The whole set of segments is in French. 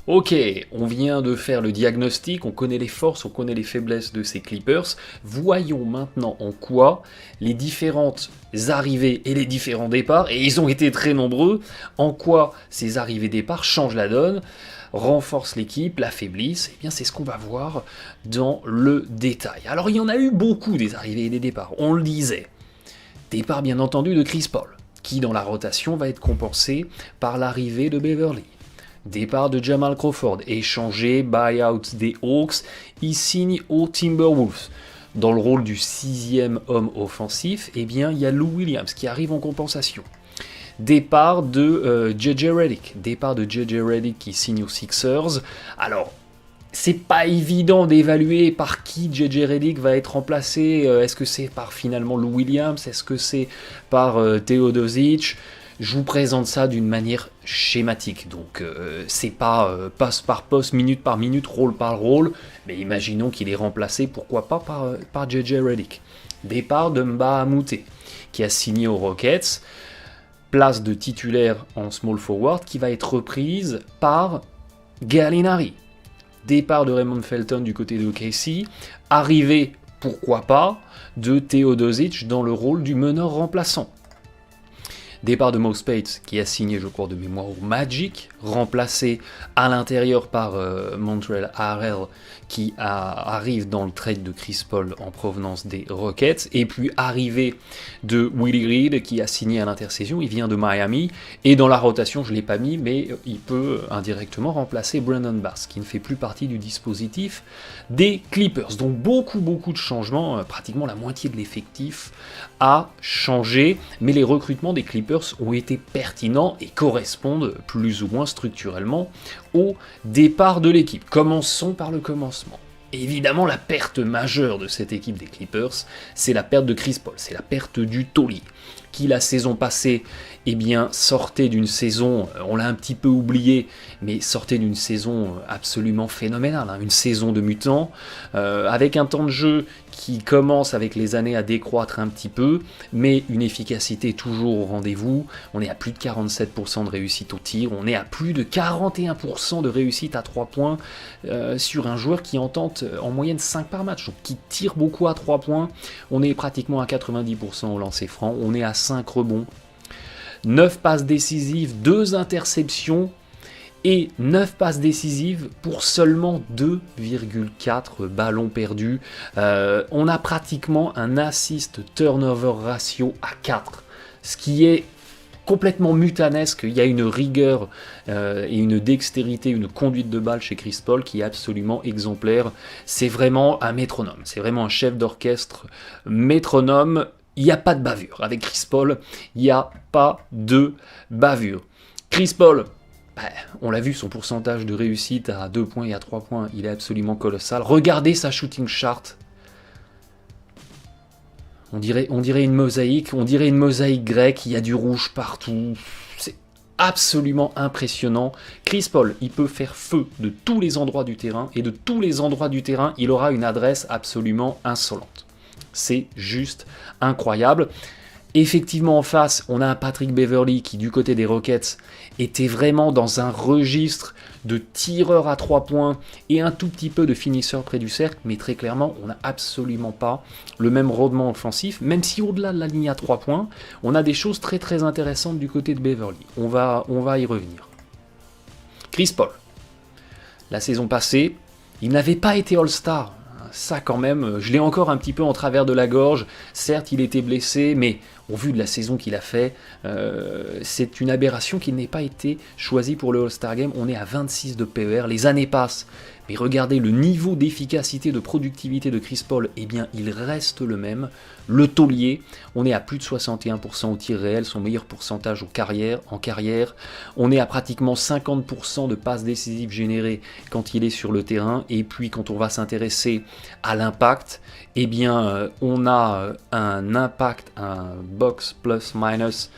Ok, on vient de faire le diagnostic, on connaît les forces, on connaît les faiblesses de ces Clippers. Voyons maintenant en quoi les différentes arrivées et les différents départs, et ils ont été très nombreux, en quoi ces arrivées-départs changent la donne, renforcent l'équipe, l'affaiblissent. Eh bien, c'est ce qu'on va voir dans le détail. Alors, il y en a eu beaucoup des arrivées et des départs, on le disait. Départ bien entendu de Chris Paul, qui dans la rotation va être compensé par l'arrivée de Beverly. Départ de Jamal Crawford, échangé, buyout des Hawks, il signe aux Timberwolves. Dans le rôle du sixième homme offensif, eh bien, il y a Lou Williams qui arrive en compensation. Départ de J.J. Redick qui signe aux Sixers. Alors, c'est pas évident d'évaluer par qui J.J. Redick va être remplacé. Est-ce que c'est par finalement Lou Williams? Est-ce que c'est par Teodosic? Je vous présente ça d'une manière schématique, donc c'est pas poste par poste, minute par minute, rôle par rôle, mais imaginons qu'il est remplacé, pourquoi pas, par J.J. Redick. Départ de Mbah a Moute, qui a signé aux Rockets, place de titulaire en small forward, qui va être reprise par Gallinari. Départ de Raymond Felton du côté de OKC, arrivée, pourquoi pas, de Teodosic dans le rôle du meneur remplaçant. Départ de Mo Speights, qui a signé, je crois, de mémoire au Magic, remplacé à l'intérieur par Montrezl Harrell, qui arrive dans le trade de Chris Paul en provenance des Rockets, et puis arrivée de Willie Reed, qui a signé à l'intersaison, il vient de Miami, et dans la rotation, je ne l'ai pas mis, mais il peut indirectement remplacer Brandon Bass, qui ne fait plus partie du dispositif des Clippers. Donc beaucoup de changements, pratiquement la moitié de l'effectif a changé, mais les recrutements des Clippers ont été pertinents et correspondent plus ou moins structurellement au départ de l'équipe. Commençons par le commencement. Évidemment, la perte majeure de cette équipe des Clippers, c'est la perte de Chris Paul, c'est la perte du taulier, qui la saison passée, eh bien, sortait d'une saison, on l'a un petit peu oublié, mais sortait d'une saison absolument phénoménale, hein, une saison de mutant, avec un temps de jeu qui commence avec les années à décroître un petit peu, mais une efficacité toujours au rendez-vous. On est à plus de 47% de réussite au tir, on est à plus de 41% de réussite à 3 points sur un joueur qui en tente en moyenne 5 par match, donc qui tire beaucoup à 3 points. On est pratiquement à 90% au lancer franc, on est à 5 rebonds, 9 passes décisives, 2 interceptions, et 9 passes décisives pour seulement 2,4 ballons perdus. On a pratiquement un assist-turnover ratio à 4, ce qui est complètement mutanesque. Il y a une rigueur et une dextérité, une conduite de balle chez Chris Paul qui est absolument exemplaire. C'est vraiment un métronome, c'est vraiment un chef d'orchestre métronome. Il n'y a pas de bavure. Avec Chris Paul, il n'y a pas de bavure. Chris Paul, on l'a vu, son pourcentage de réussite à 2 points et à 3 points, il est absolument colossal. Regardez sa shooting chart. On dirait une mosaïque, grecque, il y a du rouge partout. C'est absolument impressionnant. Chris Paul, il peut faire feu de tous les endroits du terrain, et de tous les endroits du terrain, il aura une adresse absolument insolente. C'est juste incroyable. Effectivement, en face, on a un Patrick Beverly qui, du côté des Rockets, était vraiment dans un registre de tireur à 3 points et un tout petit peu de finisseur près du cercle, mais très clairement, on n'a absolument pas le même rendement offensif, même si au-delà de la ligne à 3 points, on a des choses très intéressantes du côté de Beverly. On va y revenir. Chris Paul, la saison passée, il n'avait pas été All-Star. Ça quand même, je l'ai encore un petit peu en travers de la gorge. Certes, il était blessé, mais au vu de la saison qu'il a fait, c'est une aberration qu'il n'ait pas été choisi pour le All-Star Game. On est à 26 de PER, les années passent, mais regardez le niveau d'efficacité, de productivité de Chris Paul, eh bien il reste le même. Le taulier, on est à plus de 61% au tir réel, son meilleur pourcentage en carrière. On est à pratiquement 50% de passes décisives générées quand il est sur le terrain. Et puis quand on va s'intéresser à l'impact, eh bien on a un impact, un box plus minus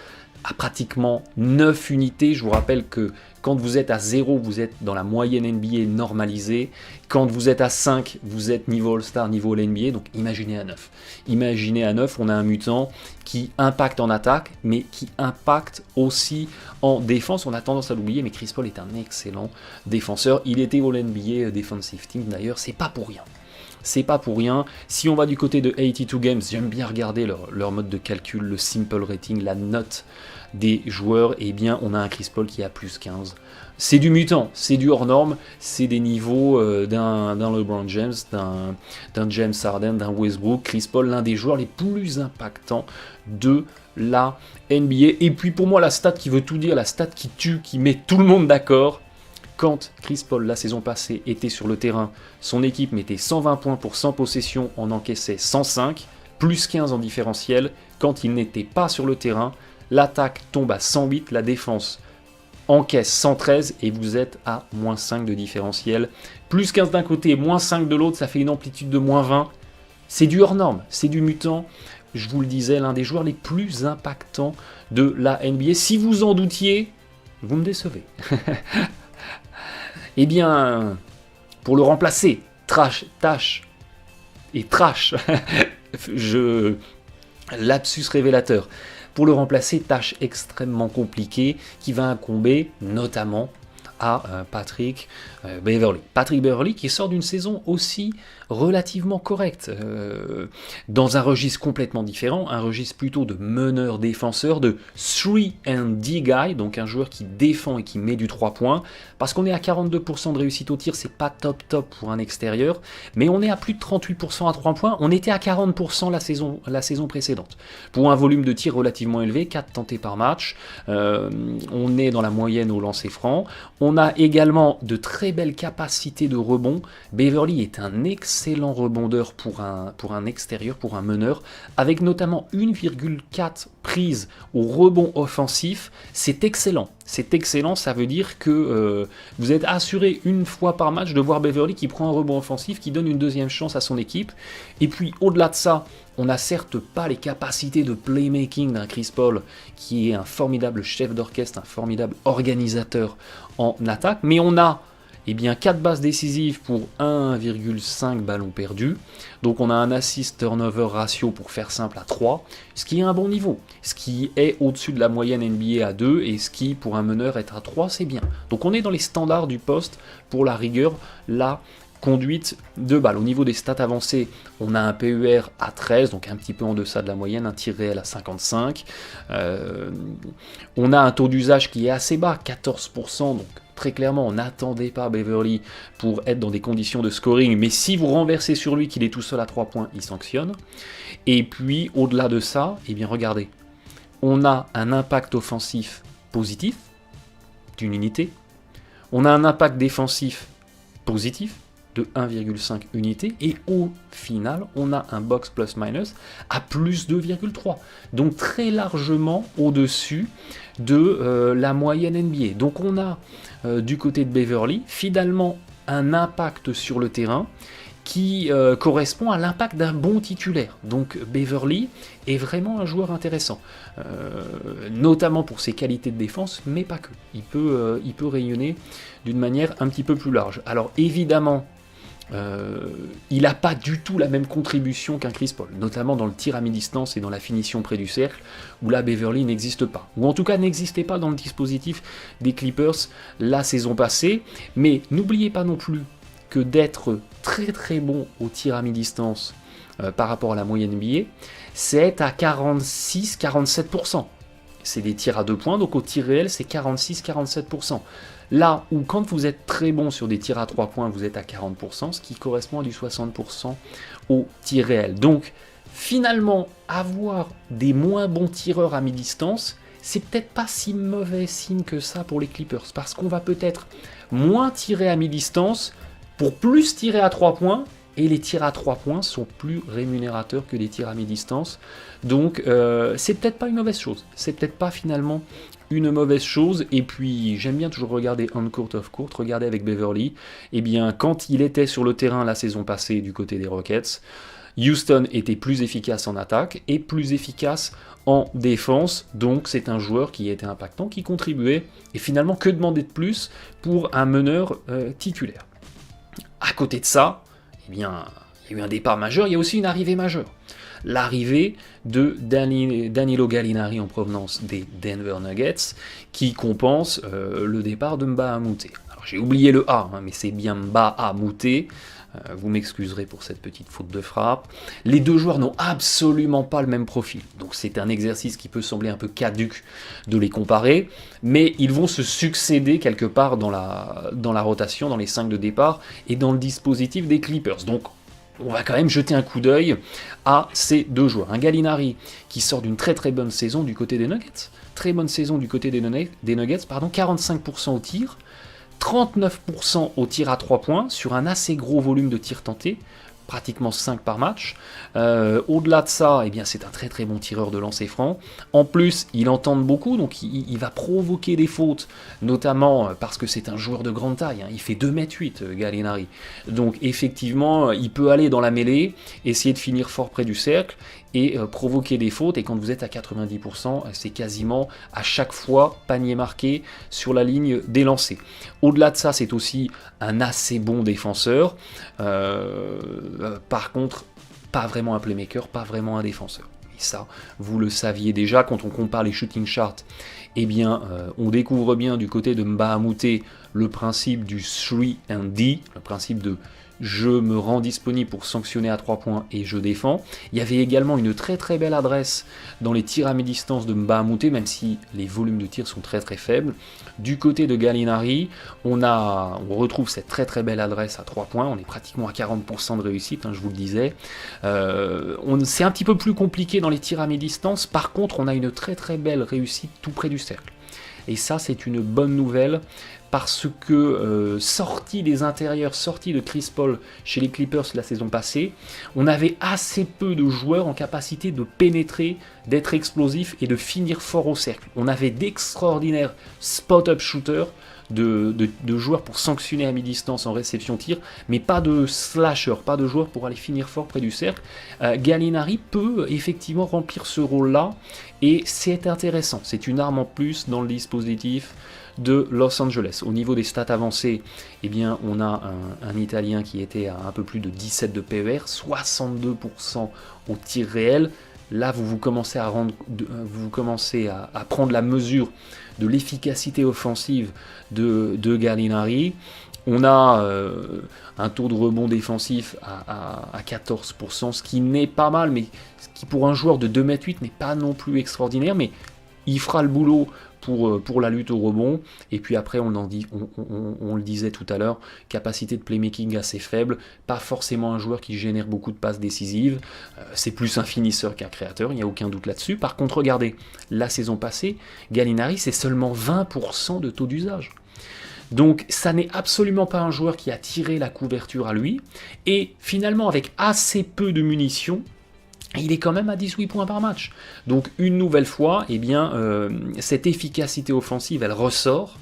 à pratiquement 9 unités. Je vous rappelle que quand vous êtes à 0, vous êtes dans la moyenne NBA normalisée. Quand vous êtes à 5, vous êtes niveau All-Star, niveau All-NBA. Donc imaginez à 9. Imaginez à 9, on a un mutant qui impacte en attaque, mais qui impacte aussi en défense. On a tendance à l'oublier, mais Chris Paul est un excellent défenseur. Il était All-NBA Defensive Team d'ailleurs, c'est pas pour rien. C'est pas pour rien. Si on va du côté de 82 Games, j'aime bien regarder leur mode de calcul, le simple rating, la note des joueurs. Eh bien, on a un Chris Paul qui a plus 15. C'est du mutant, c'est du hors norme, c'est des niveaux d'un LeBron James, d'un James Harden, d'un Westbrook. Chris Paul, l'un des joueurs les plus impactants de la NBA. Et puis pour moi, la stat qui veut tout dire, la stat qui tue, qui met tout le monde d'accord. Quand Chris Paul, la saison passée, était sur le terrain, son équipe mettait 120 points pour 100 possessions, en encaissait 105, plus 15 en différentiel. Quand il n'était pas sur le terrain, l'attaque tombe à 108, la défense encaisse 113 et vous êtes à moins 5 de différentiel. Plus 15 d'un côté et moins 5 de l'autre, ça fait une amplitude de moins 20. C'est du hors norme, c'est du mutant. Je vous le disais, l'un des joueurs les plus impactants de la NBA. Si vous en doutiez, vous me décevez. Eh bien, pour le remplacer, trash, lapsus révélateur. Pour le remplacer, tâche extrêmement compliquée qui va incomber notamment à Patrick Beverley. Patrick Beverley qui sort d'une saison aussi relativement correcte, dans un registre complètement différent, un registre plutôt de meneur-défenseur, de 3&D guy, donc un joueur qui défend et qui met du 3 points, parce qu'on est à 42% de réussite au tir, c'est pas top pour un extérieur, mais on est à plus de 38% à 3 points, on était à 40% la saison précédente. Pour un volume de tir relativement élevé, 4 tentés par match, on est dans la moyenne au lancer franc, on a également de très belles capacités de rebond. Beverley est un excellent rebondeur pour un extérieur, pour un meneur, avec notamment 1,4 prises au rebond offensif. C'est excellent, ça veut dire que vous êtes assuré une fois par match de voir Beverley qui prend un rebond offensif, qui donne une deuxième chance à son équipe. Et puis au-delà de ça, on n'a certes pas les capacités de playmaking d'un Chris Paul, qui est un formidable chef d'orchestre, un formidable organisateur en attaque, mais on a 4 passes décisives pour 1,5 ballons perdus. Donc on a un assist turnover ratio, pour faire simple, à 3, ce qui est un bon niveau, ce qui est au-dessus de la moyenne NBA à 2, et ce qui, pour un meneur, être à 3, c'est bien. Donc on est dans les standards du poste pour la rigueur, la conduite de balle. Au niveau des stats avancées, on a un PER à 13, donc un petit peu en deçà de la moyenne, un tir réel à 55. On a un taux d'usage qui est assez bas, 14%, donc très clairement, on n'attendait pas Beverley pour être dans des conditions de scoring, mais si vous renversez sur lui qu'il est tout seul à 3 points, il sanctionne. Et puis, au-delà de ça, regardez, on a un impact offensif positif d'une unité, on a un impact défensif positif de 1,5 unités, et au final, on a un box plus-minus à plus 2,3. Donc très largement au-dessus de la moyenne NBA. Donc on a du côté de Beverley, finalement, un impact sur le terrain qui correspond à l'impact d'un bon titulaire. Donc Beverley est vraiment un joueur intéressant, notamment pour ses qualités de défense, mais pas que. Il peut rayonner d'une manière un petit peu plus large. Alors évidemment, il n'a pas du tout la même contribution qu'un Chris Paul, notamment dans le tir à mi-distance et dans la finition près du cercle, où là Beverley n'existe pas, ou en tout cas n'existait pas dans le dispositif des Clippers la saison passée. Mais n'oubliez pas non plus que d'être très très bon au tir à mi-distance par rapport à la moyenne NBA, c'est à 46-47%. C'est des tirs à 2 points, donc au tir réel c'est 46-47%. Là où quand vous êtes très bon sur des tirs à 3 points, vous êtes à 40%, ce qui correspond à du 60% au tir réel. Donc finalement, avoir des moins bons tireurs à mi-distance, c'est peut-être pas si mauvais signe que ça pour les Clippers, parce qu'on va peut-être moins tirer à mi-distance pour plus tirer à 3 points, et les tirs à 3 points sont plus rémunérateurs que les tirs à mi-distance. Donc c'est peut-être pas une mauvaise chose, c'est peut-être pas finalement une mauvaise chose. Et puis j'aime bien toujours regarder on court off court, regarder avec Beverley, quand il était sur le terrain la saison passée du côté des Rockets, Houston était plus efficace en attaque et plus efficace en défense, donc c'est un joueur qui était impactant, qui contribuait, et finalement que demander de plus pour un meneur titulaire. À côté de ça, eh bien, il y a eu un départ majeur, il y a aussi une arrivée majeure. L'arrivée de Danilo Gallinari en provenance des Denver Nuggets, qui compense le départ de Mbah a Moute. Alors j'ai oublié le A, mais c'est bien Mbah a Moute. Vous m'excuserez pour cette petite faute de frappe. Les deux joueurs n'ont absolument pas le même profil, donc c'est un exercice qui peut sembler un peu caduc de les comparer, mais ils vont se succéder quelque part dans la rotation, dans les 5 de départ et dans le dispositif des Clippers. Donc on va quand même jeter un coup d'œil à ces deux joueurs. Un Gallinari qui sort d'une très très bonne saison du côté des Nuggets, très bonne saison du côté des Nuggets, 45% au tir, 39% au tir à 3 points, sur un assez gros volume de tirs tentés, pratiquement 5 par match. Au-delà de ça, eh bien, c'est un très très bon tireur de lancer franc. En plus, il entende beaucoup, donc il va provoquer des fautes, notamment parce que c'est un joueur de grande taille. Il fait 2,8 m, Gallinari. Donc effectivement, il peut aller dans la mêlée, essayer de finir fort près du cercle, et provoquer des fautes, et quand vous êtes à 90%, c'est quasiment à chaque fois panier marqué sur la ligne des lancers. Au-delà de ça, c'est aussi un assez bon défenseur, par contre, pas vraiment un playmaker, pas vraiment un défenseur. Et ça, vous le saviez déjà, quand on compare les shooting charts, eh bien, on découvre bien du côté de Mbah a Moute le principe du 3 and D, le principe de je me rends disponible pour sanctionner à 3 points et je défends. Il y avait également une très très belle adresse dans les tirs à mi-distance de Mbah a Moute, même si les volumes de tir sont très très faibles. Du côté de Gallinari, on retrouve cette très très belle adresse à 3 points, on est pratiquement à 40% de réussite, je vous le disais. C'est un petit peu plus compliqué dans les tirs à mi-distance, par contre on a une très très belle réussite tout près du cercle. Et ça c'est une bonne nouvelle, parce que sorti des intérieurs, sorti de Chris Paul chez les Clippers la saison passée, on avait assez peu de joueurs en capacité de pénétrer, d'être explosifs et de finir fort au cercle. On avait d'extraordinaires spot-up shooters, de joueurs pour sanctionner à mi-distance en réception-tir, mais pas de slasher, pas de joueurs pour aller finir fort près du cercle. Gallinari peut effectivement remplir ce rôle-là, et c'est intéressant. C'est une arme en plus dans le dispositif de Los Angeles. Au niveau des stats avancées, eh bien, on a un Italien qui était à un peu plus de 17 de PER, 62% au tir réel. Là, vous commencez à prendre la mesure de l'efficacité offensive de Gallinari. On a un taux de rebond défensif à 14%, ce qui n'est pas mal, mais ce qui pour un joueur de 2,8 m n'est pas non plus extraordinaire, mais il fera le boulot pour la lutte au rebond. Et puis après, on le disait tout à l'heure, capacité de playmaking assez faible, pas forcément un joueur qui génère beaucoup de passes décisives, c'est plus un finisseur qu'un créateur, il n'y a aucun doute là-dessus. Par contre, regardez, la saison passée, Gallinari, c'est seulement 20% de taux d'usage. Donc ça n'est absolument pas un joueur qui a tiré la couverture à lui, et finalement avec assez peu de munitions, il est quand même à 18 points par match. Donc une nouvelle fois, eh bien, cette efficacité offensive, elle ressort,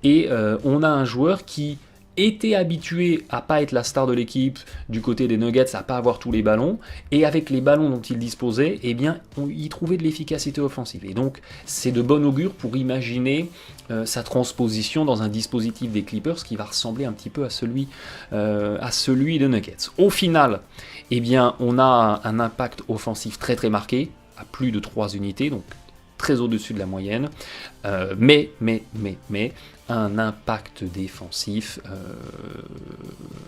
et on a un joueur qui était habitué à pas être la star de l'équipe du côté des Nuggets, à pas avoir tous les ballons, et avec les ballons dont il disposait, eh bien, il trouvait de l'efficacité offensive. Et donc, c'est de bon augure pour imaginer sa transposition dans un dispositif des Clippers qui va ressembler un petit peu à celui des Nuggets. Au final, eh bien, on a un impact offensif très très marqué, à plus de 3 unités, donc très au-dessus de la moyenne, mais un impact défensif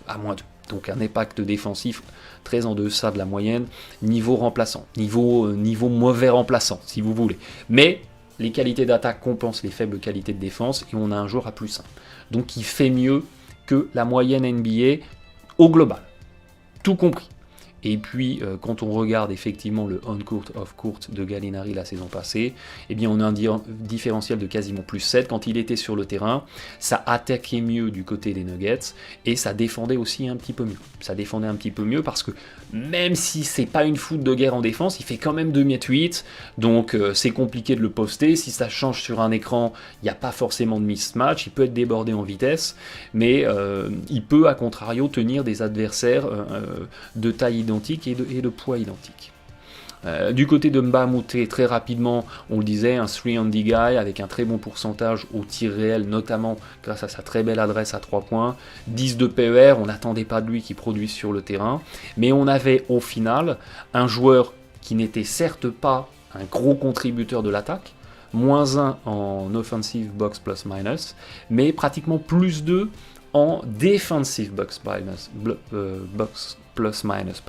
à moins 2. Donc un impact défensif très en deçà de la moyenne, niveau remplaçant, niveau mauvais remplaçant, si vous voulez. Mais les qualités d'attaque compensent les faibles qualités de défense, et on a un joueur à plus 1. Donc il fait mieux que la moyenne NBA au global, tout compris. Et puis, quand on regarde effectivement le on-court, off-court de Gallinari la saison passée, eh bien on a un différentiel de quasiment plus 7. Quand il était sur le terrain, ça attaquait mieux du côté des Nuggets, et ça défendait aussi un petit peu mieux. Ça défendait un petit peu mieux parce que même si c'est pas une foot de guerre en défense, il fait quand même 2,8 m, donc c'est compliqué de le poster. Si ça change sur un écran, il n'y a pas forcément de mismatch, il peut être débordé en vitesse, mais il peut à contrario tenir des adversaires de taille identique et de poids identique. Du côté de Mbah a Moute, très rapidement, on le disait, un 3-and-D guy avec un très bon pourcentage au tir réel, notamment grâce à sa très belle adresse à 3 points. 10 de PER, on n'attendait pas de lui qu'il produise sur le terrain, mais on avait au final un joueur qui n'était certes pas un gros contributeur de l'attaque, -1 en offensive box plus minus, mais pratiquement +2 en defensive box plus minus.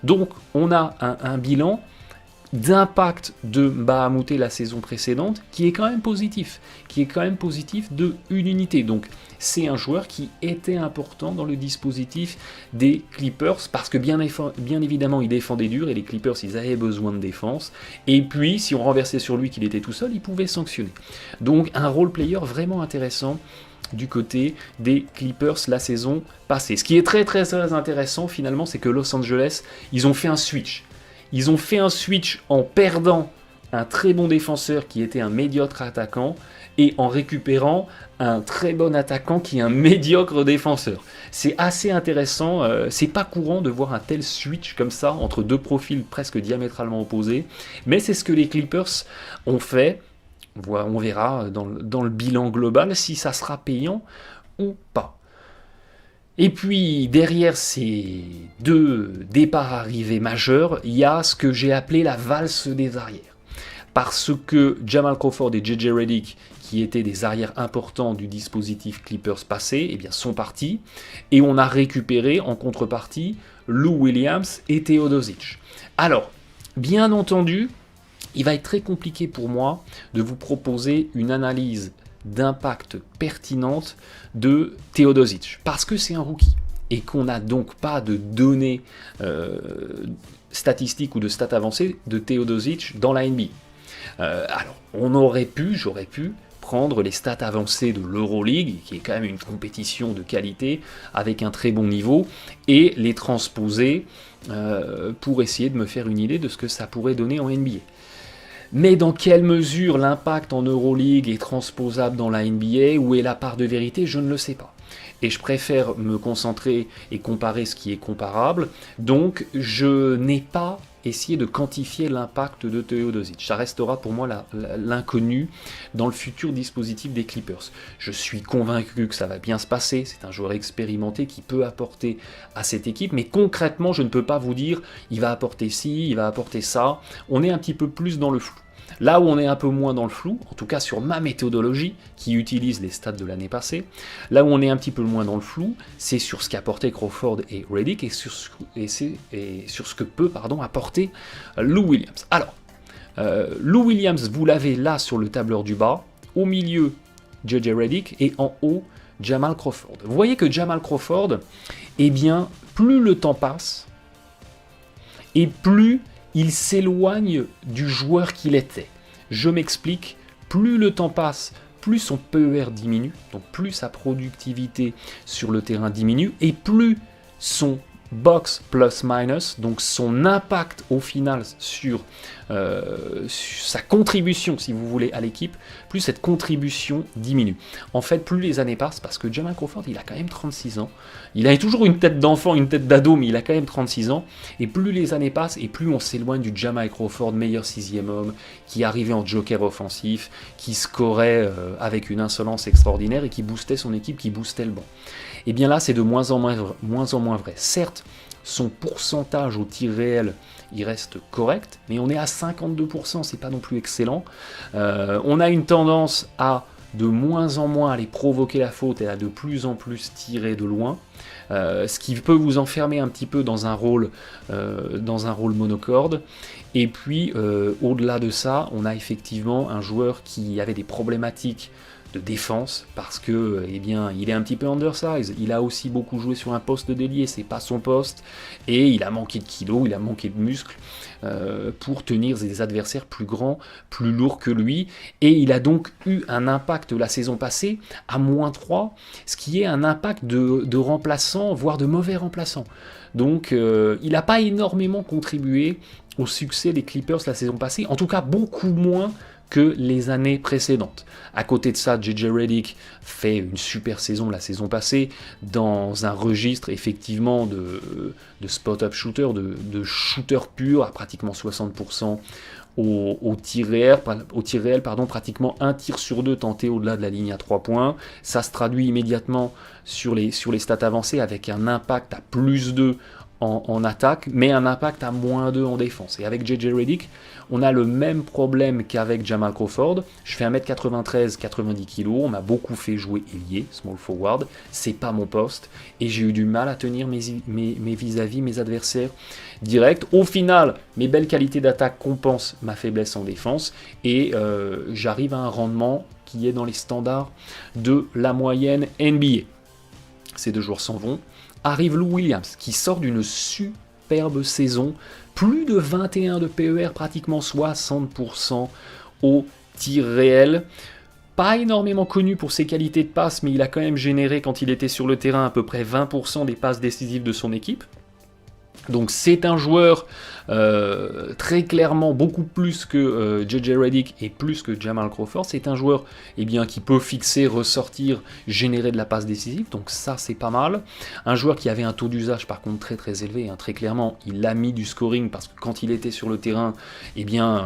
Donc on a un bilan d'impact de Mbah a Moute la saison précédente qui est quand même positif, de une unité. Donc c'est un joueur qui était important dans le dispositif des Clippers parce que bien évidemment il défendait dur et les Clippers ils avaient besoin de défense, et puis si on renversait sur lui qu'il était tout seul, il pouvait sanctionner. Donc un role player vraiment intéressant du côté des Clippers la saison passée. Ce qui est très très très intéressant finalement, c'est que Los Angeles, ils ont fait un switch. Ils ont fait un switch en perdant un très bon défenseur qui était un médiocre attaquant et en récupérant un très bon attaquant qui est un médiocre défenseur. C'est assez intéressant, c'est pas courant de voir un tel switch comme ça entre deux profils presque diamétralement opposés, mais c'est ce que les Clippers ont fait. On verra dans le bilan global si ça sera payant ou pas. Et puis derrière ces deux départs arrivés majeurs, il y a ce que j'ai appelé la valse des arrières. Parce que Jamal Crawford et JJ Redick, qui étaient des arrières importants du dispositif Clippers passé, eh bien, sont partis, et on a récupéré en contrepartie Lou Williams et Teodosic. Alors, bien entendu, il va être très compliqué pour moi de vous proposer une analyse d'impact pertinente de Teodosic, parce que c'est un rookie, et qu'on n'a donc pas de données statistiques ou de stats avancées de Teodosic dans la NBA. Alors, j'aurais pu prendre les stats avancées de l'Euroleague, qui est quand même une compétition de qualité, avec un très bon niveau, et les transposer pour essayer de me faire une idée de ce que ça pourrait donner en NBA. Mais dans quelle mesure l'impact en Euroleague est transposable dans la NBA, où est la part de vérité, je ne le sais pas. Et je préfère me concentrer et comparer ce qui est comparable, donc je n'ai pas essayé de quantifier l'impact de Teodosic. Ça restera pour moi l'inconnu dans le futur dispositif des Clippers. Je suis convaincu que ça va bien se passer, c'est un joueur expérimenté qui peut apporter à cette équipe, mais concrètement je ne peux pas vous dire il va apporter ci, il va apporter ça, on est un petit peu plus dans le flou. Là où on est un peu moins dans le flou, en tout cas sur ma méthodologie, qui utilise les stats de l'année passée, là où on est un petit peu moins dans le flou, c'est sur ce qu'apportaient Crawford et Redick et sur ce que peut apporter Lou Williams. Alors, Lou Williams, vous l'avez là sur le tableur du bas, au milieu JJ Redick et en haut Jamal Crawford. Vous voyez que Jamal Crawford, eh bien, plus le temps passe, et plus il s'éloigne du joueur qu'il était. Je m'explique, plus le temps passe, plus son PER diminue, donc plus sa productivité sur le terrain diminue, et plus son box plus minus, donc son impact au final sur sa contribution, si vous voulez, à l'équipe, plus cette contribution diminue. En fait, plus les années passent, parce que Jamal Crawford, il a quand même 36 ans, il a toujours une tête d'enfant, une tête d'ado, mais il a quand même 36 ans, et plus les années passent, et plus on s'éloigne du Jamal Crawford, meilleur sixième homme, qui arrivait en joker offensif, qui scorait avec une insolence extraordinaire, et qui boostait son équipe, qui boostait le banc. Et bien là, c'est de moins en moins vrai. Certes, son pourcentage au tir réel, il reste correct, mais on est à 52%, c'est pas non plus excellent. On a une tendance à de moins en moins aller provoquer la faute et à de plus en plus tirer de loin, ce qui peut vous enfermer un petit peu dans un rôle monocorde. Et puis, au-delà de ça, on a effectivement un joueur qui avait des problématiques de défense, parce que eh bien, il est un petit peu undersize, il a aussi beaucoup joué sur un poste d'ailier, c'est pas son poste, et il a manqué de kilos, il a manqué de muscles pour tenir des adversaires plus grands, plus lourds que lui, et il a donc eu un impact la saison passée à -3, ce qui est un impact de remplaçant, voire de mauvais remplaçant. Donc il n'a pas énormément contribué au succès des Clippers la saison passée, en tout cas beaucoup moins que les années précédentes. À côté de ça, JJ Redick fait une super saison la saison passée, dans un registre effectivement de spot-up shooter, de shooter pur, à pratiquement 60% au tir réel, pratiquement un tir sur deux tenté au-delà de la ligne à 3 points. Ça se traduit immédiatement sur les stats avancées avec un impact à plus 2 en attaque, mais un impact à moins 2 en défense. Et avec JJ Redick, on a le même problème qu'avec Jamal Crawford. Je fais 1m93, 90 kg, on m'a beaucoup fait jouer ailier, small forward, c'est pas mon poste, et j'ai eu du mal à tenir mes vis-à-vis, mes adversaires directs. Au final, mes belles qualités d'attaque compensent ma faiblesse en défense, et j'arrive à un rendement qui est dans les standards de la moyenne NBA. Ces deux joueurs s'en vont. Arrive Lou Williams, qui sort d'une superbe saison, plus de 21 de PER, pratiquement 60% au tir réel. Pas énormément connu pour ses qualités de passe, mais il a quand même généré, quand il était sur le terrain, à peu près 20% des passes décisives de son équipe. Donc c'est un joueur très clairement beaucoup plus que JJ Redick et plus que Jamal Crawford. C'est un joueur qui peut fixer, ressortir, générer de la passe décisive. Donc ça c'est pas mal. Un joueur qui avait un taux d'usage par contre très très élevé. Très clairement, il a mis du scoring parce que quand il était sur le terrain,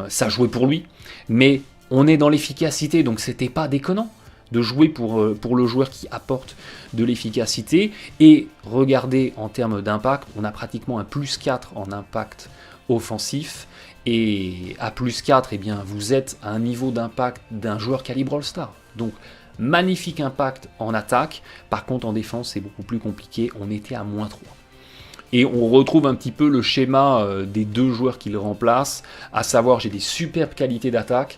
ça jouait pour lui. Mais on est dans l'efficacité, donc c'était pas déconnant de jouer pour le joueur qui apporte de l'efficacité. Et regardez, en termes d'impact, on a pratiquement un plus 4 en impact offensif, et à plus 4, vous êtes à un niveau d'impact d'un joueur calibre All-Star. Donc magnifique impact en attaque, par contre en défense c'est beaucoup plus compliqué, on était à moins 3. Et on retrouve un petit peu le schéma des deux joueurs qui le remplacent, à savoir j'ai des superbes qualités d'attaque,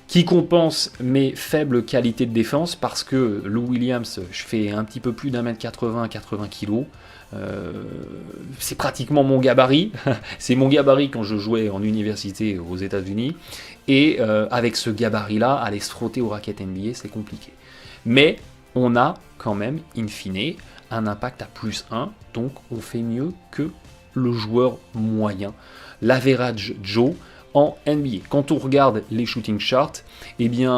qui compense mes faibles qualités de défense, parce que Lou Williams, je fais un petit peu plus d'1m80, 80 kg. C'est pratiquement mon gabarit. C'est mon gabarit quand je jouais en université aux États-Unis. Et avec ce gabarit-là, aller se frotter aux raquettes NBA, c'est compliqué. Mais on a quand même, in fine, un impact à plus 1. Donc on fait mieux que le joueur moyen. L'Average Joe en NBA. Quand on regarde les shooting charts,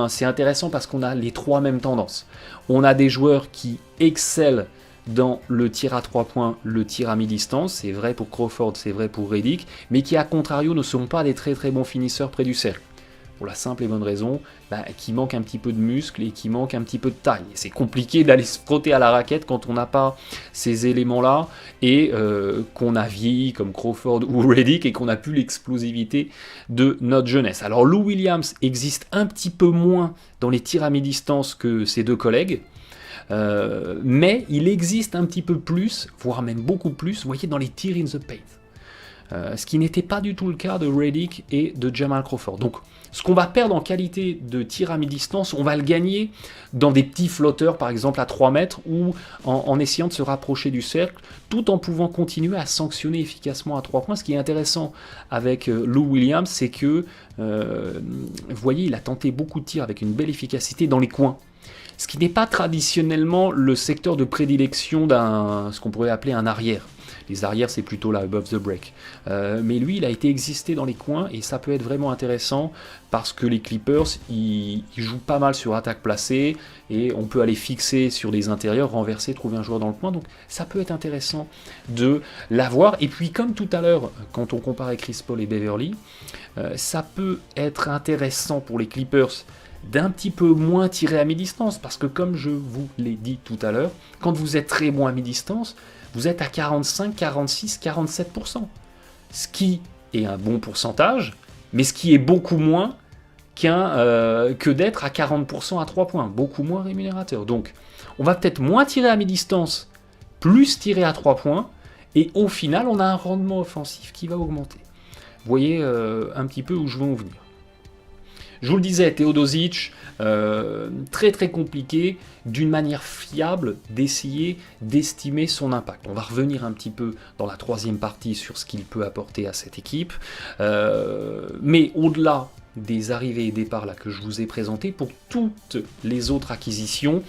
c'est intéressant parce qu'on a les trois mêmes tendances. On a des joueurs qui excellent dans le tir à 3 points, le tir à mi-distance, c'est vrai pour Crawford, c'est vrai pour Redick, mais qui à contrario ne sont pas des très très bons finisseurs près du cercle. Pour la simple et bonne raison qu'il manque un petit peu de muscle et qu'il manque un petit peu de taille. C'est compliqué d'aller se frotter à la raquette quand on n'a pas ces éléments-là et qu'on a vieilli comme Crawford ou Redick et qu'on n'a plus l'explosivité de notre jeunesse. Alors Lou Williams existe un petit peu moins dans les tirs à mi-distance que ses deux collègues, mais il existe un petit peu plus, voire même beaucoup plus, vous voyez, dans les tirs in the paint. Ce qui n'était pas du tout le cas de Redick et de Jamal Crawford. Donc ce qu'on va perdre en qualité de tir à mi-distance, on va le gagner dans des petits flotteurs, par exemple à 3 mètres, ou en essayant de se rapprocher du cercle, tout en pouvant continuer à sanctionner efficacement à 3 points. Ce qui est intéressant avec Lou Williams, c'est que, vous voyez, il a tenté beaucoup de tirs avec une belle efficacité dans les coins. Ce qui n'est pas traditionnellement le secteur de prédilection ce qu'on pourrait appeler un arrière. Les arrières, c'est plutôt là, above the break. Mais lui, il a été existé dans les coins, et ça peut être vraiment intéressant, parce que les Clippers, ils jouent pas mal sur attaque placée, et on peut aller fixer sur des intérieurs, renverser, trouver un joueur dans le coin, donc ça peut être intéressant de l'avoir. Et puis, comme tout à l'heure, quand on comparait Chris Paul et Beverly, ça peut être intéressant pour les Clippers d'un petit peu moins tirer à mi-distance, parce que comme je vous l'ai dit tout à l'heure, quand vous êtes très bon à mi-distance, vous êtes à 45, 46, 47%. Ce qui est un bon pourcentage, mais ce qui est beaucoup moins que d'être à 40% à 3 points, beaucoup moins rémunérateur. Donc, on va peut-être moins tirer à mi-distance, plus tirer à 3 points, et au final, on a un rendement offensif qui va augmenter. Vous voyez un petit peu où je veux en venir. Je vous le disais, Teodosic, très très compliqué, d'une manière fiable, d'essayer d'estimer son impact. On va revenir un petit peu dans la troisième partie sur ce qu'il peut apporter à cette équipe. Mais au-delà des arrivées et départs là, que je vous ai présentés, pour toutes les autres acquisitions,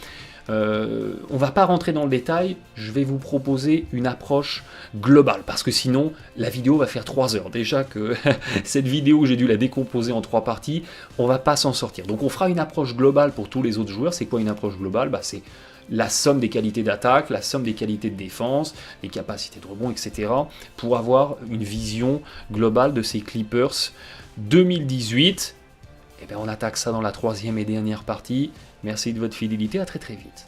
On va pas rentrer dans le détail, je vais vous proposer une approche globale, parce que sinon la vidéo va faire 3 heures. Déjà que cette vidéo, j'ai dû la décomposer en 3 parties, on va pas s'en sortir. Donc on fera une approche globale pour tous les autres joueurs. C'est quoi une approche globale? C'est la somme des qualités d'attaque, la somme des qualités de défense, les capacités de rebond, etc. pour avoir une vision globale de ces Clippers 2018. Et bien on attaque ça dans la 3e et dernière partie. Merci de votre fidélité, à très très vite.